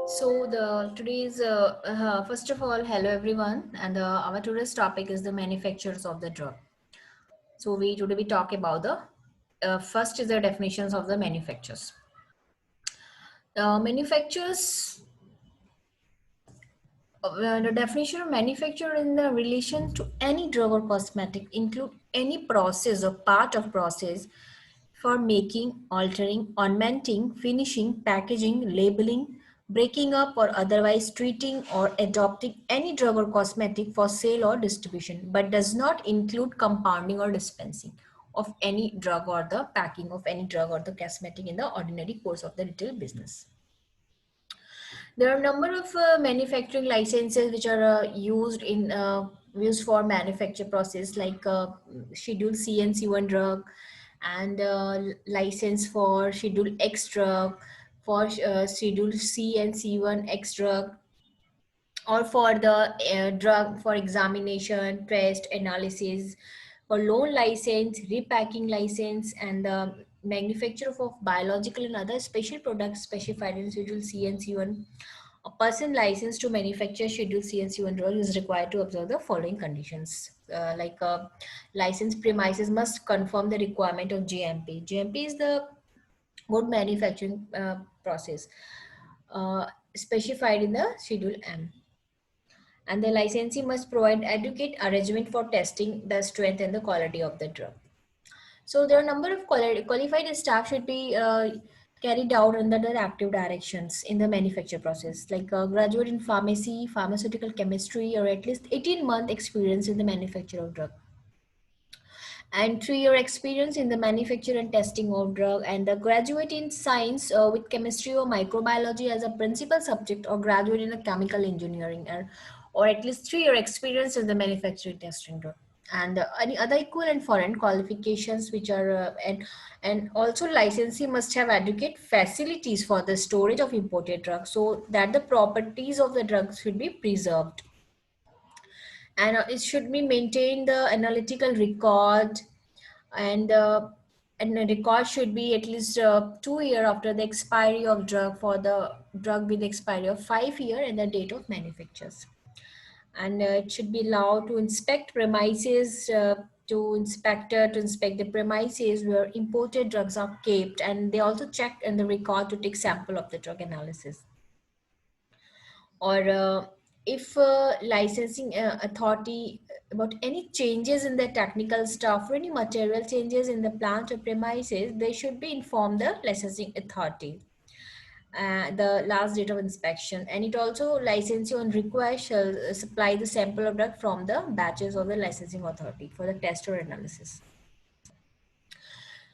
So the today's first of all, hello everyone, and our today's topic is the manufacturers of the drug. So we today we talk about the first is the definitions of the manufacturers. Manufacturers, the definition of manufacturer in the relation to any drug or cosmetic include any process or part of process for making, altering, ornamenting, finishing, packaging, labeling, breaking up or otherwise treating or adopting any drug or cosmetic for sale or distribution, but does not include compounding or dispensing of any drug or the packing of any drug or the cosmetic in the ordinary course of the retail business. There are a number of manufacturing licenses which are used for manufacture process like Schedule C and C1 drug and license for Schedule X drug for Schedule C and C1 X drug or for the drug for examination, test, analysis, for loan license, repacking license, and the manufacture of biological and other special products specified in Schedule C and C1. A person licensed to manufacture Schedule C and C1 drug is required to observe the following conditions. Licensed premises must conform the requirement of GMP. GMP is the good manufacturing process specified in the Schedule M, and the licensee must provide adequate arrangement for testing the strength and the quality of the drug. So there are a number of qualified staff should be carried out under the active directions in the manufacture process, like a graduate in pharmacy, pharmaceutical chemistry, or at least 18-month experience in the manufacture of drug, and 3-year experience in the manufacture and testing of drug, and the graduate in science with chemistry or microbiology as a principal subject, or graduate in a chemical engineering, or at least 3-year experience in the manufacturing testing drug, and any other equal and foreign qualifications which are and also licensee must have adequate facilities for the storage of imported drugs so that the properties of the drugs should be preserved, and it should be maintained the analytical record, and and the record should be at least 2 years after the expiry of drug for the drug with expiry of 5 years and the date of manufactures, and it should be allowed to inspect premises to inspect the premises where imported drugs are kept, and they also check in the record to take sample of the drug analysis, or if licensing authority about any changes in the technical stuff or any material changes in the plant or premises, they should be informed the licensing authority the last date of inspection, and it also licensee on request shall supply the sample of drug from the batches of the licensing authority for the test or analysis.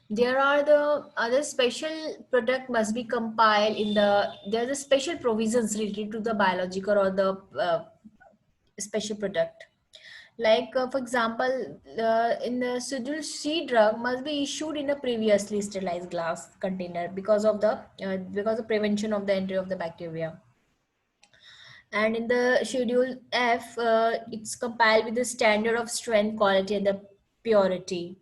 There are the other special product must be compiled in the there are the special provisions related to the biological or the special product, like for example in the Schedule C drug must be issued in a previously sterilized glass container because of prevention of the entry of the bacteria, and in the Schedule F it's compiled with the standard of strength, quality, and the purity,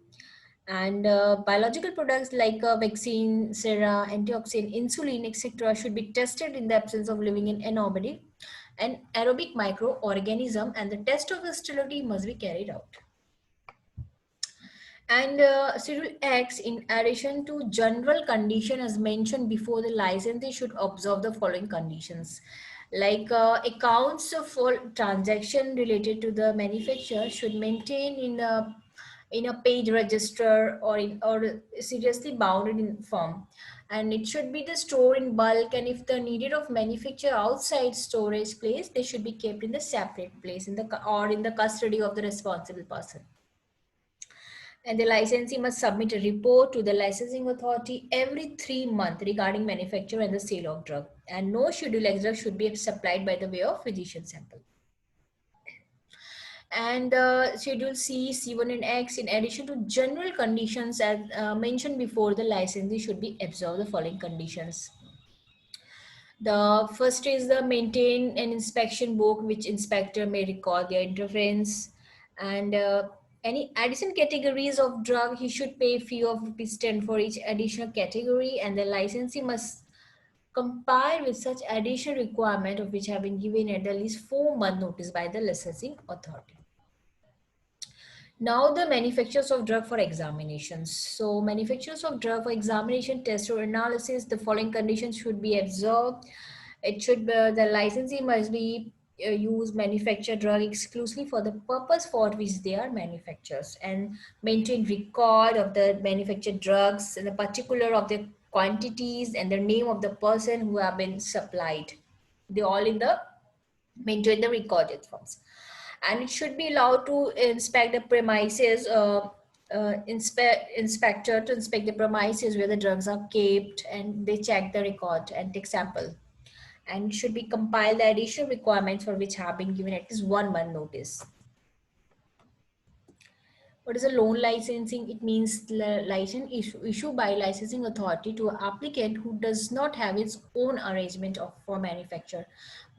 and biological products like vaccine, sera, antioxidant, insulin, etc. should be tested in the absence of living in an aerobic microorganism, and the test of the sterility must be carried out. And Schedule X, in addition to general condition as mentioned before, the licensee should observe the following conditions, like accounts for transaction related to the manufacturer should maintain in a page register or seriously bounded in form, and it should be the store in bulk, and if the needed of manufacture outside storage place, they should be kept in the separate place or in the custody of the responsible person, and the licensee must submit a report to the licensing authority every 3 months regarding manufacture and the sale of drug, and no Schedule X drug should be supplied by the way of physician sample. And Schedule C, C1, and X, in addition to general conditions as mentioned before, the licensee should be observe the following conditions. The first is the maintain an inspection book which inspector may record their interference, and any additional categories of drug he should pay fee of rupees 10 for each additional category, and the licensee must comply with such additional requirement of which have been given at the least 4-month notice by the licensing authority. Now the manufacturers of drug for examinations. So manufacturers of drug for examination, test or analysis, the following conditions should be observed. It should be, the licensee must be use manufacture drug exclusively for the purpose for which they are manufacturers, and maintain record of the manufactured drugs and the particular of the quantities and the name of the person who have been supplied. They all in the maintain the recorded forms. And it should be allowed to inspect the premises, inspector to inspect the premises where the drugs are kept, and they check the record and take sample. And should be compile the additional requirements for which have been given at least 1 month notice. What is a loan licensing? It means license issue by licensing authority to an applicant who does not have its own arrangement for manufacture,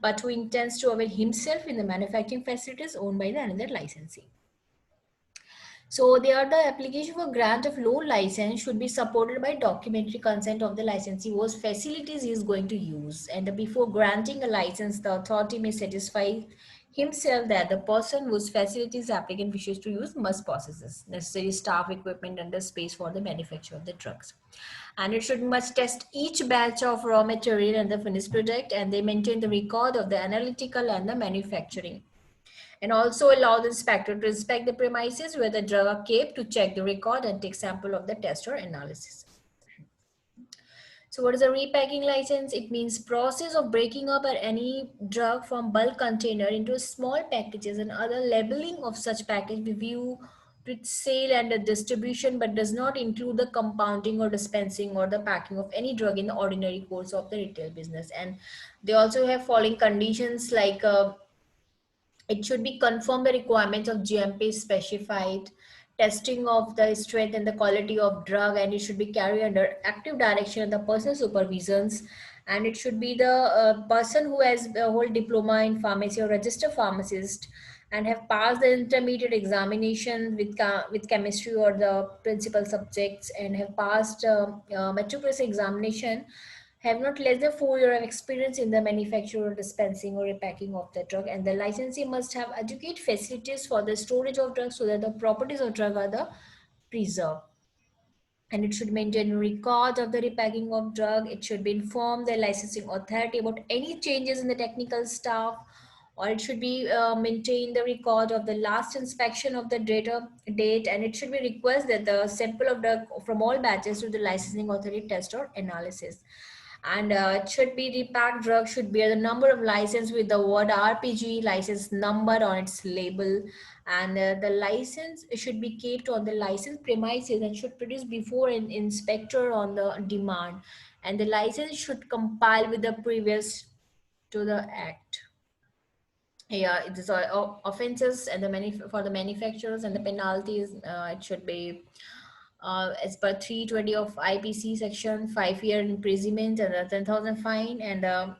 but who intends to avail himself in the manufacturing facilities owned by the another licensee. So there, the application for grant of loan license should be supported by documentary consent of the licensee whose facilities he is going to use. And before granting a license, the authority may satisfy himself that the person whose facilities the applicant wishes to use must possess necessary staff, equipment, and the space for the manufacture of the drugs. And it should must test each batch of raw material and the finished product, and they maintain the record of the analytical and the manufacturing, and also allow the inspector to inspect the premises where the drug are kept to check the record and take sample of the test or analysis. So what is a repacking license? It means process of breaking up any drug from bulk container into small packages and other labeling of such package with view to its sale and the distribution, but does not include the compounding or dispensing or the packing of any drug in the ordinary course of the retail business. And they also have following conditions like it should be confirm the requirements of GMP specified testing of the strength and the quality of drug, and it should be carried under active direction and the personal supervisions. And it should be the person who has a whole diploma in pharmacy or registered pharmacist and have passed the intermediate examination with chemistry or the principal subjects, and have passed matriculation examination, have not less than 4 years of experience in the manufacture or dispensing or repacking of the drug, and the licensee must have adequate facilities for the storage of drugs so that the properties of drug are the preserved. And it should maintain records of the repacking of drug. It should be inform the licensing authority about any changes in the technical staff, or it should be maintain the record of the last inspection of the date, and it should be request that the sample of drug from all batches to the licensing authority test or analysis. And it should be repacked drug should bear the number of license with the word RPG license number on its label, and the license should be kept on the license premises and should produce before an inspector on the demand, and the license should compile with the previous to the act. Yeah, it is offenses and for the manufacturers, and the penalties it should be as per 320 of IPC section 5-year imprisonment and a 10,000 fine. And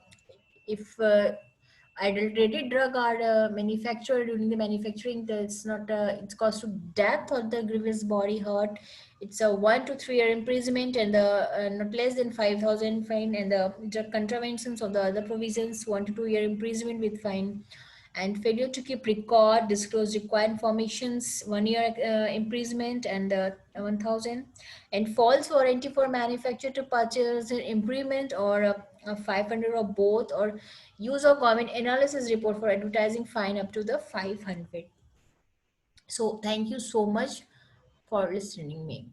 if adulterated drug are manufactured during the manufacturing, it's not it's caused to death or the grievous body hurt, it's a 1 to 3 year imprisonment and not less than 5,000 fine, and the drug contraventions of the other provisions 1 to 2 year imprisonment with fine, and failure to keep record, disclose required informations, 1 year imprisonment and 1,000, and false warranty for manufacturer to purchase an improvement or 500 or both, or use of government analysis report for advertising, fine up to the 500. So thank you so much for listening me.